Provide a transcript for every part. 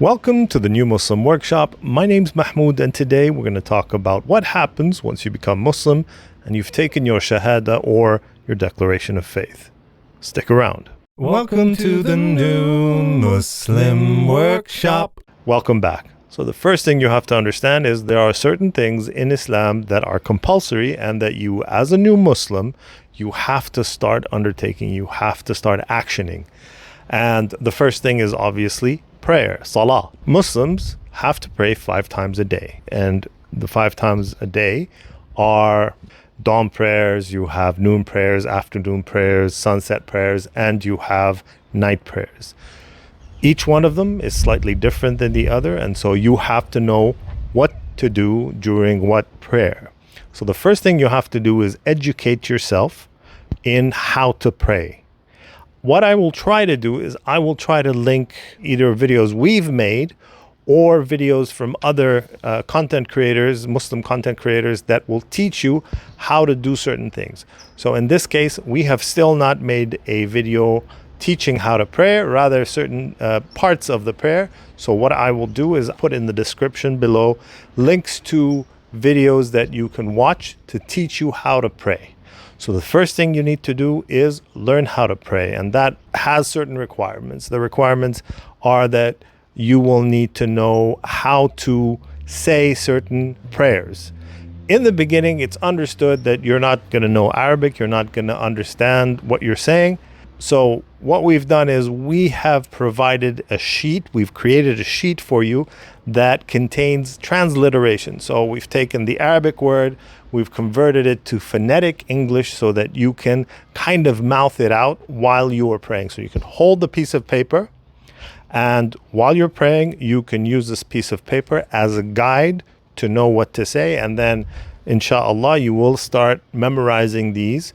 Welcome to the New Muslim Workshop. My name's Mahmoud, and today we're going to talk about what happens once you become Muslim and you've taken your Shahada or your declaration of faith. Stick around. Welcome to the New Muslim Workshop. Welcome back. So the first thing you have to understand is there are certain things in Islam that are compulsory and that you, as a new Muslim, you have to start undertaking, you have to start actioning. And the first thing is obviously prayer, salah. Muslims have to pray 5 times a day. And the 5 times a day are dawn prayers, you have noon prayers, afternoon prayers, sunset prayers, and you have night prayers. Each one of them is slightly different than the other, and so you have to know what to do during what prayer. So the first thing you have to do is educate yourself in how to pray. What I will try to do is I will try to link either videos we've made or videos from other content creators, Muslim content creators, that will teach you how to do certain things. So in this case, we have still not made a video teaching how to pray, rather certain parts of the prayer. So what I will do is put in the description below links to videos that you can watch to teach you how to pray. So the first thing you need to do is learn how to pray, and that has certain requirements. The requirements are that you will need to know how to say certain prayers. In the beginning, it's understood that you're not going to know Arabic, you're not going to understand what you're saying. So what we've done is we have provided a sheet, we've created a sheet for you that contains transliteration. So we've taken the Arabic word, we've converted it to phonetic English so that you can kind of mouth it out while you are praying. So you can hold the piece of paper, and while you're praying, you can use this piece of paper as a guide to know what to say. And then, inshallah, you will start memorizing these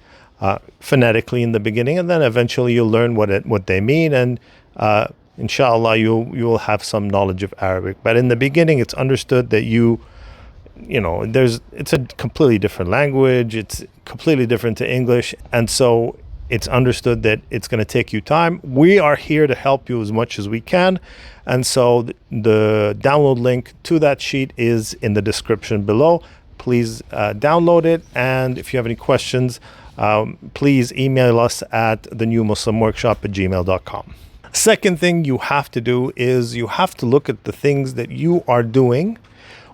phonetically in the beginning, and then eventually you'll learn what they mean, and inshallah you will have some knowledge of Arabic. But in the beginning, it's understood that it's a completely different language, it's completely different to English, and so it's understood that it's going to take you time. We are here to help you as much as we can, and so the download link to that sheet is in the description below. Please download it, and if you have any questions, please email us at thenewmuslimworkshop@gmail.com. Second thing you have to do is you have to look at the things that you are doing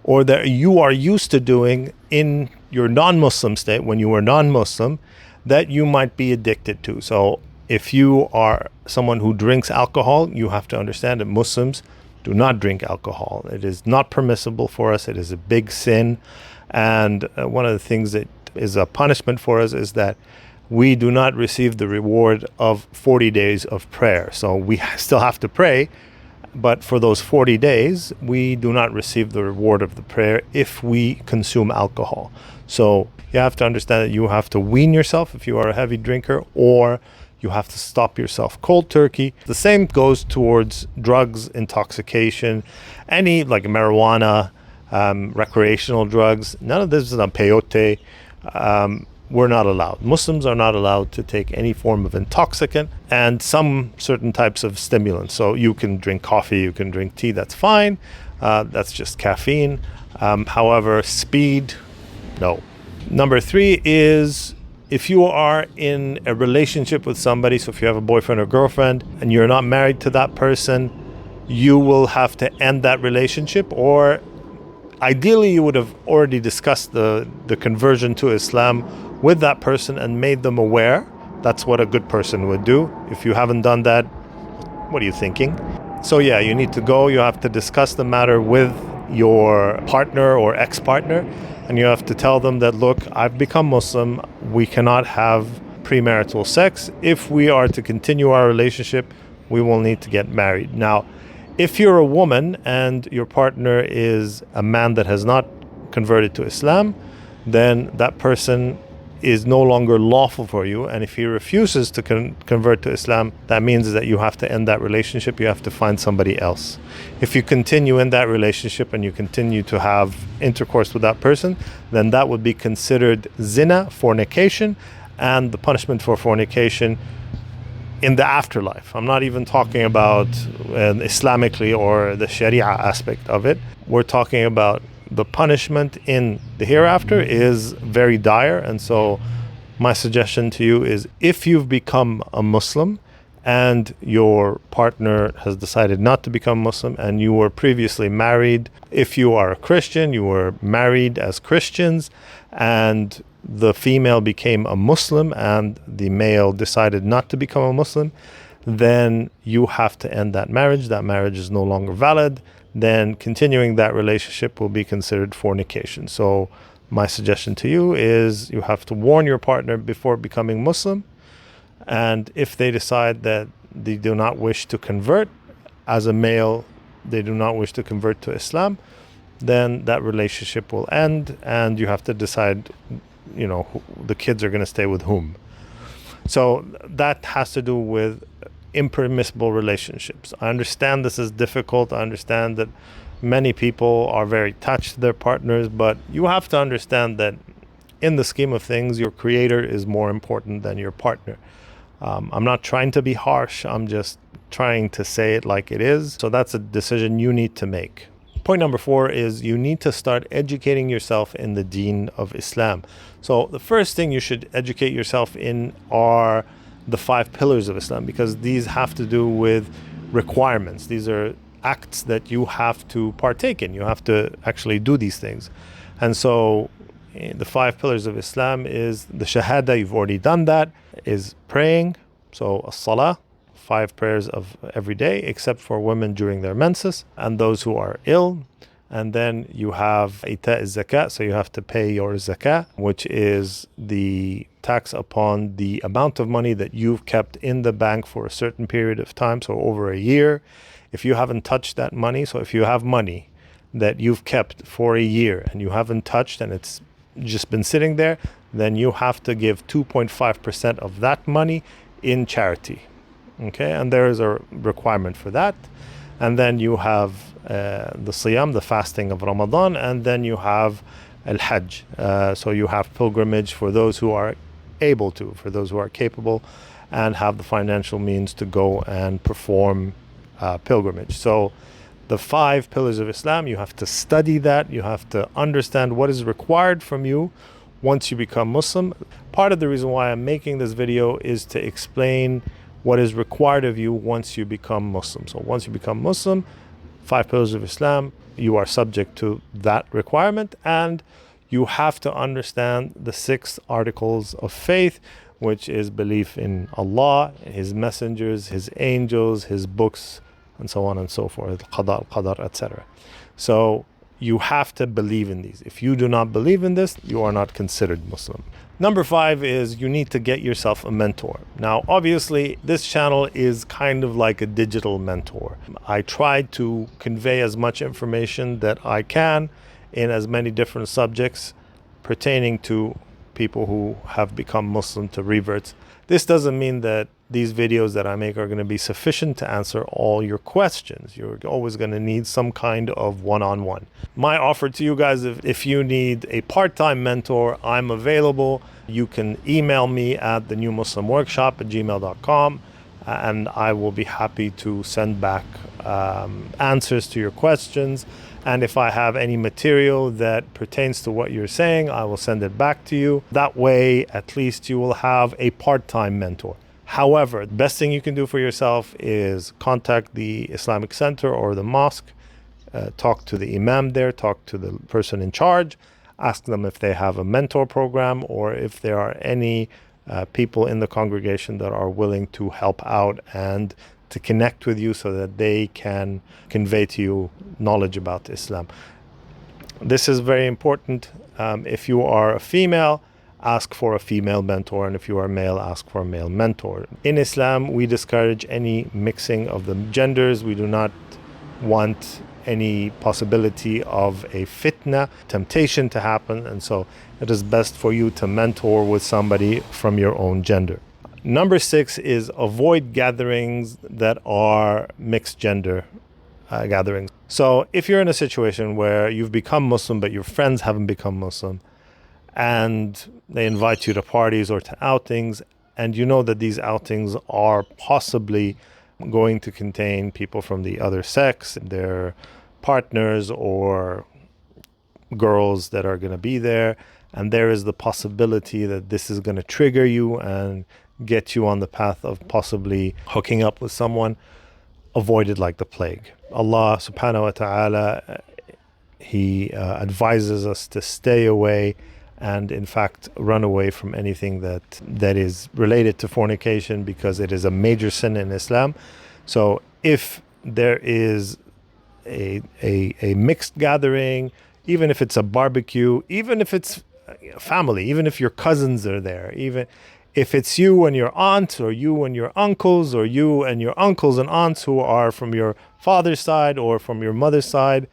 or that you are used to doing in your non-Muslim state, when you were non-Muslim, that you might be addicted to. So if you are someone who drinks alcohol, you have to understand that Muslims do not drink alcohol. It is not permissible for us. It is a big sin. And one of the things that is a punishment for us is that we do not receive the reward of 40 days of prayer. So we still have to pray, but for those 40 days, we do not receive the reward of the prayer if we consume alcohol. So you have to understand that you have to wean yourself if you are a heavy drinker, or you have to stop yourself cold turkey. The same goes towards drugs, intoxication, any like marijuana, recreational drugs. None of this is on peyote. We're not allowed. Muslims are not allowed to take any form of intoxicant and some certain types of stimulants. So you can drink coffee, you can drink tea, that's fine. That's just caffeine. However, speed, no. Number 3 is if you are in a relationship with somebody, so if you have a boyfriend or girlfriend and you're not married to that person, you will have to end that relationship, or ideally, you would have already discussed the conversion to Islam with that person and made them aware. That's what a good person would do. If you haven't done that, what are you thinking? So yeah, you need to go. You have to discuss the matter with your partner or ex-partner, and you have to tell them that, look, I've become Muslim. We cannot have premarital sex. If we are to continue our relationship, we will need to get married. Now, if you're a woman and your partner is a man that has not converted to Islam, then that person is no longer lawful for you. And if he refuses to convert to Islam, that means that you have to end that relationship. You have to find somebody else. If you continue in that relationship and you continue to have intercourse with that person, then that would be considered zina, fornication. And the punishment for fornication in the afterlife. I'm not even talking about Islamically or the Sharia aspect of it. We're talking about the punishment in the hereafter is very dire. And so my suggestion to you is, if you've become a Muslim and your partner has decided not to become Muslim and you were previously married, if you are a Christian, you were married as Christians, and the female became a Muslim and the male decided not to become a Muslim, then you have to end that marriage. That marriage is no longer valid. Then continuing that relationship will be considered fornication. So my suggestion to you is, you have to warn your partner before becoming Muslim. And if they decide that they do not wish to convert, as a male, they do not wish to convert to Islam, then that relationship will end, and you have to decide, the kids are going to stay with whom. So that has to do with impermissible relationships. I understand this is difficult. I understand that many people are very attached to their partners, but you have to understand that in the scheme of things, your creator is more important than your partner. I'm not trying to be harsh. I'm just trying to say it like it is. So that's a decision you need to make. Point number 4 is, you need to start educating yourself in the deen of Islam. So the first thing you should educate yourself in are the 5 pillars of Islam, because these have to do with requirements. These are acts that you have to partake in. You have to actually do these things. And so the 5 pillars of Islam is the Shahada. You've already done that. Is praying. So salah, 5 prayers of every day, except for women during their menses and those who are ill. And then you have zakat, so you have to pay your zakat, which is the tax upon the amount of money that you've kept in the bank for a certain period of time, so over a year. If you haven't touched that money, so if you have money that you've kept for a year and you haven't touched and it's just been sitting there, then you have to give 2.5% of that money in charity. Okay, and there is a requirement for that. And then you have the siyam, the fasting of Ramadan, and then you have al-hajj. So you have pilgrimage for those who are able to, for those who are capable and have the financial means to go and perform pilgrimage. So the 5 pillars of Islam, you have to study that. You have to understand what is required from you once you become Muslim. Part of the reason why I'm making this video is to explain what is required of you once you become Muslim. So once you become Muslim, 5 pillars of Islam, you are subject to that requirement, and you have to understand the 6 articles of faith, which is belief in Allah, His messengers, His angels, His books, and so on and so forth, qadar, etc. So you have to believe in these. If you do not believe in this, you are not considered Muslim. Number 5 is, you need to get yourself a mentor. Now, obviously, this channel is kind of like a digital mentor. I try to convey as much information that I can in as many different subjects pertaining to people who have become Muslim, to reverts. This doesn't mean that these videos that I make are going to be sufficient to answer all your questions. You're always going to need some kind of one-on-one. My offer to you guys, if you need a part-time mentor, I'm available. You can email me at thenewmuslimworkshop@gmail.com, and I will be happy to send back answers to your questions. And if I have any material that pertains to what you're saying, I will send it back to you. That way, at least you will have a part-time mentor. However, the best thing you can do for yourself is contact the Islamic Center or the mosque, talk to the imam there, talk to the person in charge, ask them if they have a mentor program, or if there are any people in the congregation that are willing to help out and to connect with you so that they can convey to you knowledge about Islam. This is very important. If you are a female, ask for a female mentor, and if you are male, ask for a male mentor. In Islam, we discourage any mixing of the genders. We do not want any possibility of a fitna, temptation to happen, and so it is best for you to mentor with somebody from your own gender. Number 6 is avoid gatherings that are mixed gender gatherings. So if you're in a situation where you've become Muslim but your friends haven't become Muslim, and they invite you to parties or to outings, and you know that these outings are possibly going to contain people from the other sex, their partners or girls that are going to be there, and there is the possibility that this is going to trigger you and get you on the path of possibly hooking up with someone, avoid it like the plague. Allah subhanahu wa ta'ala, He advises us to stay away and in fact run away from anything that is related to fornication, because it is a major sin in Islam. So if there is a mixed gathering, even if it's a barbecue, even if it's family, even if your cousins are there, even if it's you and your aunt, or you and your uncles, or you and your uncles and aunts who are from your father's side or from your mother's side,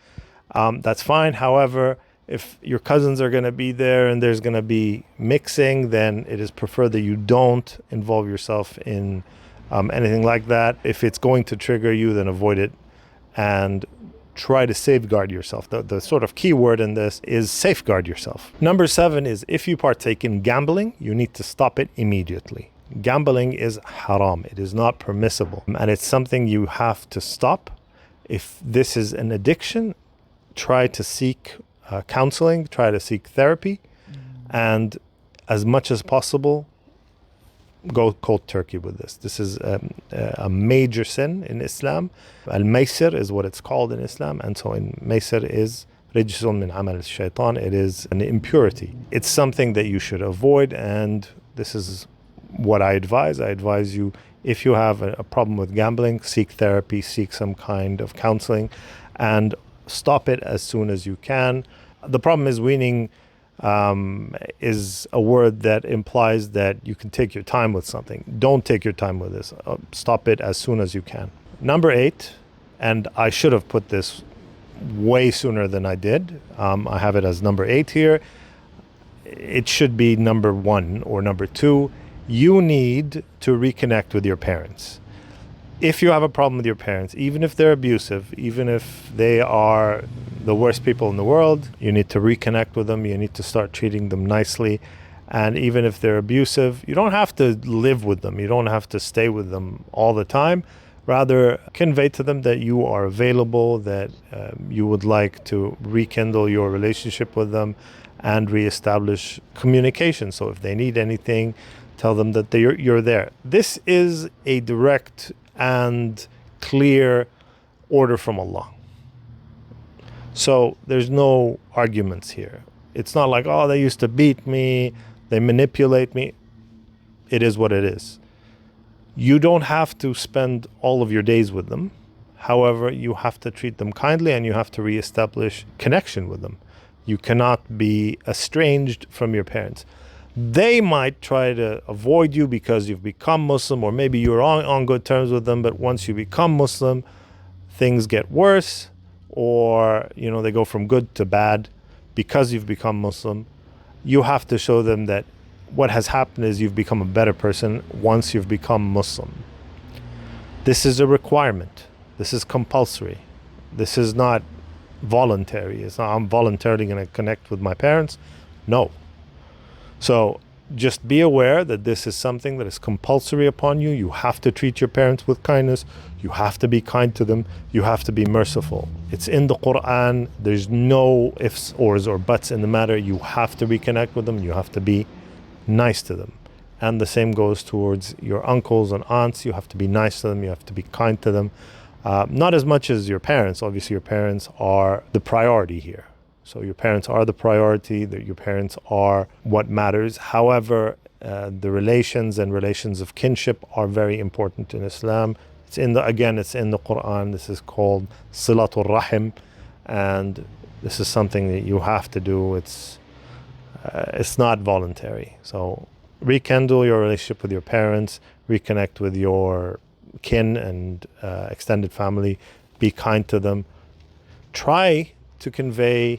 that's fine. However, if your cousins are going to be there and there's going to be mixing, then it is preferred that you don't involve yourself in anything like that. If it's going to trigger you, then avoid it and try to safeguard yourself. The sort of key word in this is safeguard yourself. Number 7 is, if you partake in gambling, you need to stop it immediately. Gambling is haram. It is not permissible, and it's something you have to stop. If this is an addiction, try to seek counseling, try to seek therapy, and as much as possible, go cold turkey with this. This is a major sin in Islam. Al-maysir is what it's called in Islam, and so in maysir is rijsun min amal al-shaytan. It is an impurity. It's something that you should avoid, and this is what I advise. I advise you, if you have a problem with gambling, seek therapy, seek some kind of counseling, and stop it as soon as you can. The problem is, weaning is a word that implies that you can take your time with something. Don't take your time with this. Stop it as soon as you can. Number 8, and I should have put this way sooner than I did. I have it as number 8 here. It should be number 1 or number 2. You need to reconnect with your parents. If you have a problem with your parents, even if they're abusive, even if they are the worst people in the world, you need to reconnect with them. You need to start treating them nicely. And even if they're abusive, you don't have to live with them. You don't have to stay with them all the time. Rather, convey to them that you are available, that you would like to rekindle your relationship with them and reestablish communication. So if they need anything, tell them that you're there. This is a direct and clear order from Allah. So there's no arguments here. It's not like, oh, they used to beat me, they manipulate me. It is what it is. You don't have to spend all of your days with them. However, you have to treat them kindly and you have to reestablish connection with them. You cannot be estranged from your parents. They might try to avoid you because you've become Muslim, or maybe you're on good terms with them, but once you become Muslim, things get worse, or they go from good to bad because you've become Muslim. You have to show them that what has happened is you've become a better person once you've become Muslim. This is a requirement. This is compulsory. This is not voluntary. It's not, I'm voluntarily going to connect with my parents. No. So just be aware that this is something that is compulsory upon you. You have to treat your parents with kindness. You have to be kind to them. You have to be merciful. It's in the Quran. There's no ifs, ors, or buts in the matter. You have to reconnect with them. You have to be nice to them. And the same goes towards your uncles and aunts. You have to be nice to them. You have to be kind to them. Not as much as your parents. Obviously, your parents are the priority here. So your parents are the priority, that your parents are what matters. However, the relations and relations of kinship are very important in Islam. It's in the Quran. This is called Silatul Rahim, and this is something that you have to do. It's not voluntary. So rekindle your relationship with your parents, reconnect with your kin and extended family, be kind to them. Try to convey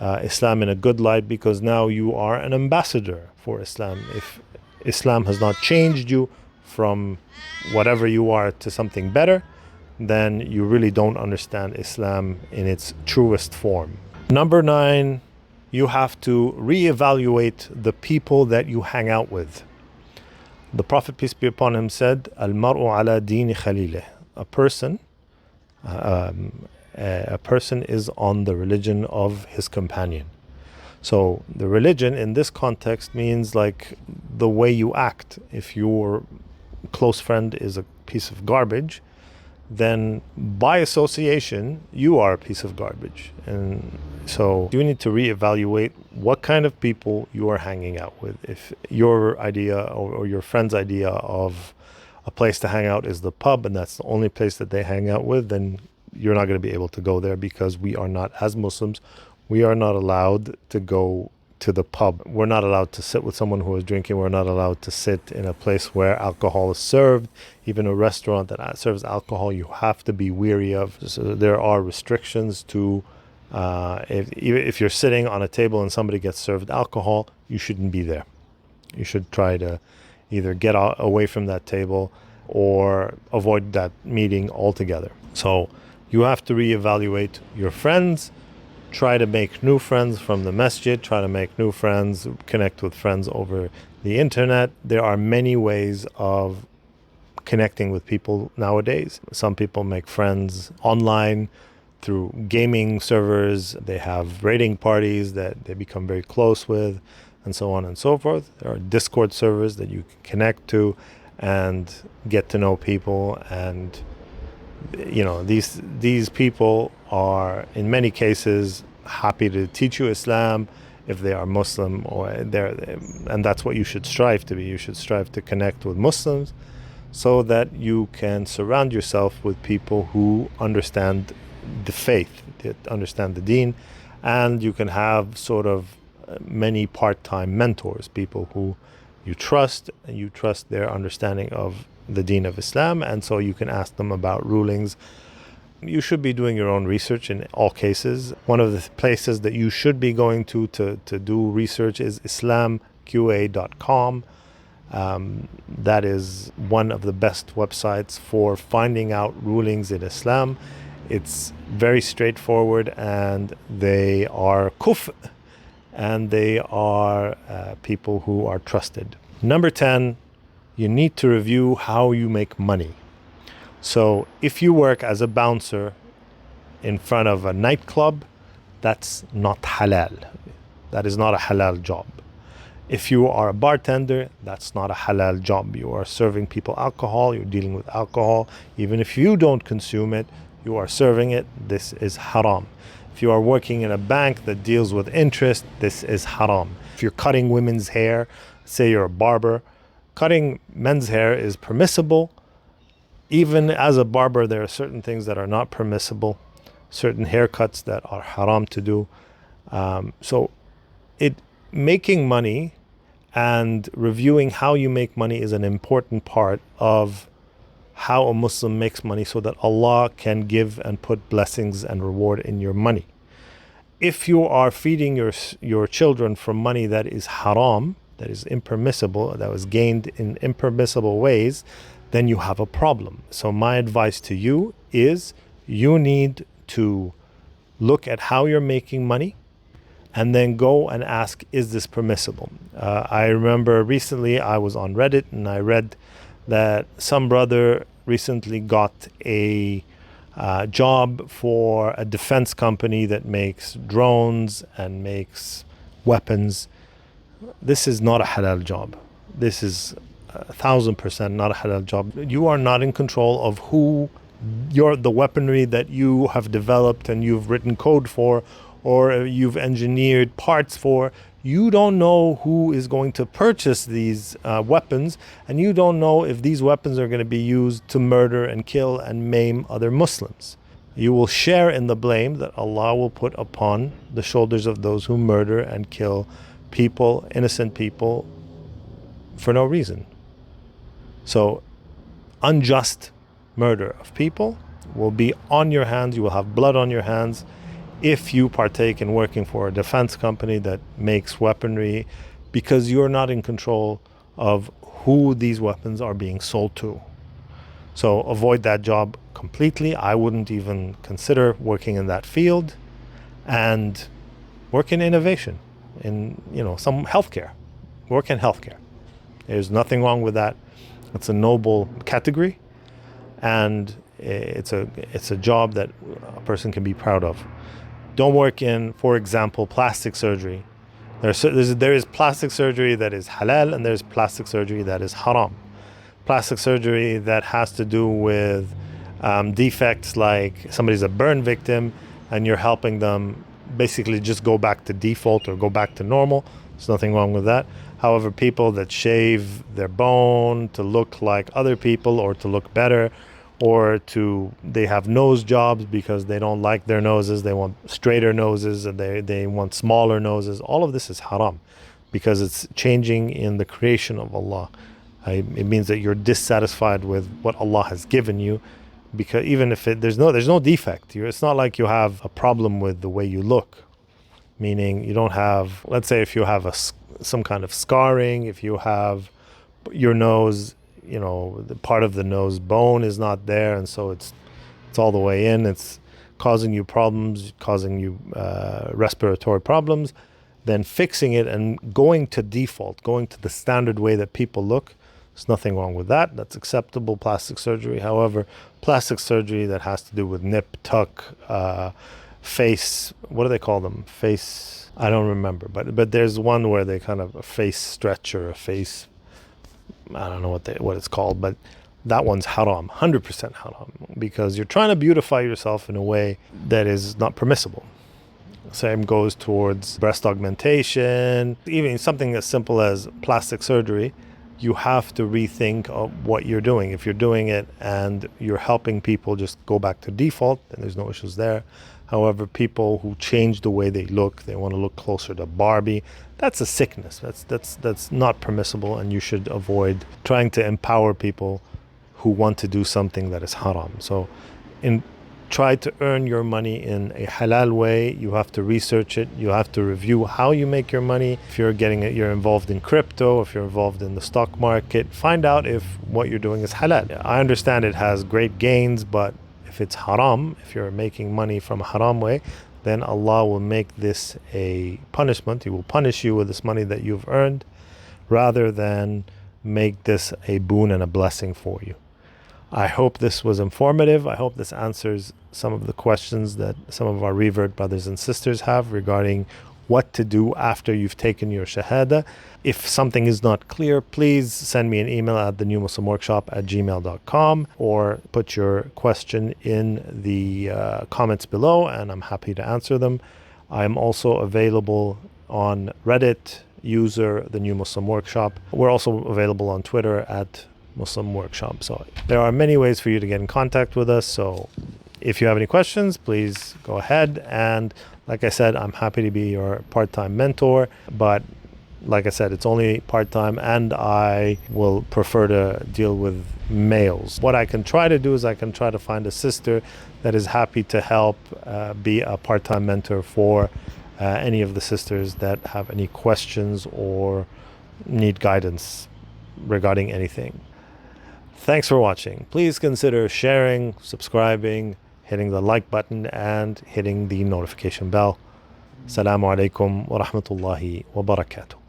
Islam in a good light, because now you are an ambassador for Islam. If Islam has not changed you from whatever you are to something better, then you really don't understand Islam in its truest form. Number 9, you have to reevaluate the people that you hang out with. The Prophet, peace be upon him, said, "Al-mar'u ala dini khalilih." A person is on the religion of his companion. So the religion in this context means like the way you act. If your close friend is a piece of garbage, then by association, you are a piece of garbage. And so you need to reevaluate what kind of people you are hanging out with. If your idea or your friend's idea of a place to hang out is the pub and that's the only place that they hang out with, then you're not going to be able to go there, because we are not, as Muslims, we are not allowed to go to the pub. We're not allowed to sit with someone who is drinking. We're not allowed to sit in a place where alcohol is served. Even a restaurant that serves alcohol, you have to be wary of. So there are restrictions to, if you're sitting on a table and somebody gets served alcohol, you shouldn't be there. You should try to either get away from that table or avoid that meeting altogether. So you have to reevaluate your friends. Try to make new friends from the masjid. Try to make new friends, connect with friends over the internet. There are many ways of connecting with people nowadays. Some people make friends online through gaming servers. They have raiding parties that they become very close with, and so on and so forth. There are Discord servers that you can connect to and get to know people. And these people are in many cases happy to teach you Islam if they are Muslim, and that's what you should strive to be. You should strive to connect with Muslims so that you can surround yourself with people who understand the faith, that understand the deen, and you can have sort of many part-time mentors, people who you trust, and you trust their understanding of the deen of Islam, and so you can ask them about rulings. You should be doing your own research in all cases. One of the places that you should be going to do research is islamqa.com. That is one of the best websites for finding out rulings in Islam. It's very straightforward, and they are kuf, and they are people who are trusted. Number 10, you need to review how you make money. So if you work as a bouncer in front of a nightclub, that's not halal. That is not a halal job. If you are a bartender, that's not a halal job. You are serving people alcohol, you're dealing with alcohol. Even if you don't consume it, you are serving it. This is haram. If you are working in a bank that deals with interest, this is haram. If you're cutting women's hair, say you're a barber, cutting men's hair is permissible. Even as a barber, there are certain things that are not permissible, certain haircuts that are haram to do. Making money and reviewing how you make money is an important part of how a Muslim makes money, so that Allah can give and put blessings and reward in your money. If you are feeding your children from money that is haram, that is impermissible, that was gained in impermissible ways, then you have a problem. So my advice to you is you need to look at how you're making money and then go and ask, is this permissible? I remember recently I was on Reddit and I read that some brother recently got a job for a defense company that makes drones and makes weapons. This is not a halal job. This is 1,000% not a halal job. You are not in control of the weaponry that you have developed and you've written code for, or you've engineered parts for. You don't know who is going to purchase these weapons, and you don't know if these weapons are going to be used to murder and kill and maim other Muslims. You will share in the blame that Allah will put upon the shoulders of those who murder and kill people, innocent people, for no reason. So unjust murder of people will be on your hands. You will have blood on your hands if you partake in working for a defense company that makes weaponry, because you're not in control of who these weapons are being sold to. So avoid that job completely. I wouldn't even consider working in that field, and work in innovation, in some healthcare. Work in healthcare. There's nothing wrong with that. It's a noble category, and it's a job that a person can be proud of. Don't work in, for example, plastic surgery. There is plastic surgery that is halal, and there's plastic surgery that is haram. Plastic surgery that has to do with defects, like somebody's a burn victim and you're helping them basically just go back to default or go back to normal. There's nothing wrong with that. However, people that shave their bone to look like other people or to look better, or they have nose jobs because they don't like their noses, they want straighter noses, and they want smaller noses. All of this is haram because it's changing in the creation of Allah. It means that you're dissatisfied with what Allah has given you, because even if there's no defect, it's not like you have a problem with the way you look. Meaning you don't have, let's say if you have some kind of scarring, if you have your nose, the part of the nose bone is not there, and so it's all the way in. It's causing you problems, causing you respiratory problems. Then fixing it and going to default, going to the standard way that people look, there's nothing wrong with that. That's acceptable plastic surgery. However, plastic surgery that has to do with nip, tuck, face, what do they call them? Face, I don't remember. But there's one where they kind of a face stretch or a face, I don't know what it's called, but that one's haram, 100% haram, because you're trying to beautify yourself in a way that is not permissible. Same goes towards breast augmentation, even something as simple as plastic surgery. You have to rethink of what you're doing. If you're doing it and you're helping people just go back to default, then there's no issues there. However, people who change the way they look, they want to look closer to Barbie, that's a sickness. That's not permissible, and you should avoid trying to empower people who want to do something that is haram. So try to earn your money in a halal way. You have to research it. You have to review how you make your money. If you're involved in crypto, if you're involved in the stock market, find out if what you're doing is halal. I understand it has great gains, but if it's haram, if you're making money from a haram way, then Allah will make this a punishment. He will punish you with this money that you've earned, rather than make this a boon and a blessing for you. I hope this was informative. I hope this answers some of the questions that some of our revert brothers and sisters have regarding what to do after you've taken your Shahada. If something is not clear, please send me an email at thenewmuslimworkshop@gmail.com, or put your question in the comments below, and I'm happy to answer them. I'm also available on Reddit, user The New Muslim Workshop. We're also available on Twitter at Muslim Workshop. So there are many ways for you to get in contact with us. So if you have any questions, please go ahead. And like I said, I'm happy to be your part-time mentor, but like I said, it's only part-time, and I will prefer to deal with males. What I can try to do is I can try to find a sister that is happy to help be a part-time mentor for any of the sisters that have any questions or need guidance regarding anything. Thanks for watching. Please consider sharing, subscribing, hitting the like button, and hitting the notification bell. Assalamu alaykum wa rahmatullahi wa barakatuh.